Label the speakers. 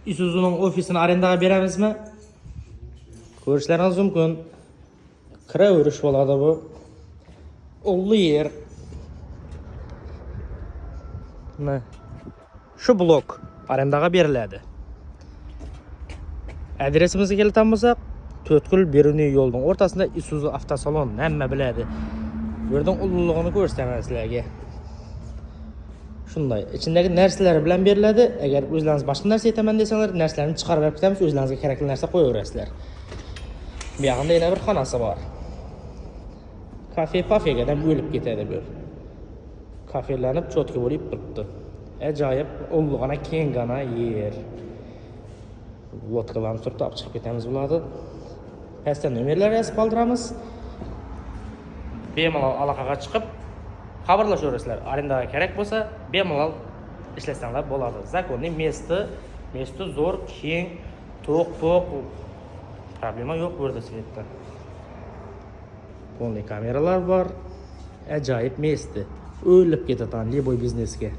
Speaker 1: Isuzu'nun ofisini arendaga beramizmi? Ko'rishlaringiz mumkin. Kiraverish bo'ladi bu. Ulli yer. Mana shu blok arendaga beriladi. Adresimizga kelgan bo'lsak, To'tqul Beruniy yo'lning o'rtasida Isuzu avtosalon, hamma biladi. Bu yerdan ulug'ligini ko'rsataman sizlarga. Shunday, ichindagi narsalar bilan beriladi. Agar o'zlaringiz boshqa narsa aytaman desanglar, narsalarni chiqarib olib ketamiz, o'zlaringizga kerakli narsa qo'yaverasizlar. Bu yoqda yana bir xonasi bor. Kafe-pafega ham o'lib ketadi bu. Kafelanib cho'tki bo'lib turibdi. Ajoyib, ulug'ana kengana yer. Vodkalarni turib olib chiqib ketamiz bo'ladi. Pastda nomerlar yozib qoldiramiz. Bemalol aloqaga chiqib xabarlashaverasizlar. Arendaga kerak bo'lsa, bemalol ishlasanglar bo'ladi. Zakonniy место zo'r, keng, to'q. Problema yo'q bu yerda svetda. Polniy kameralar bor. Ajoyib место. O'lib ketadigan liboy biznesga.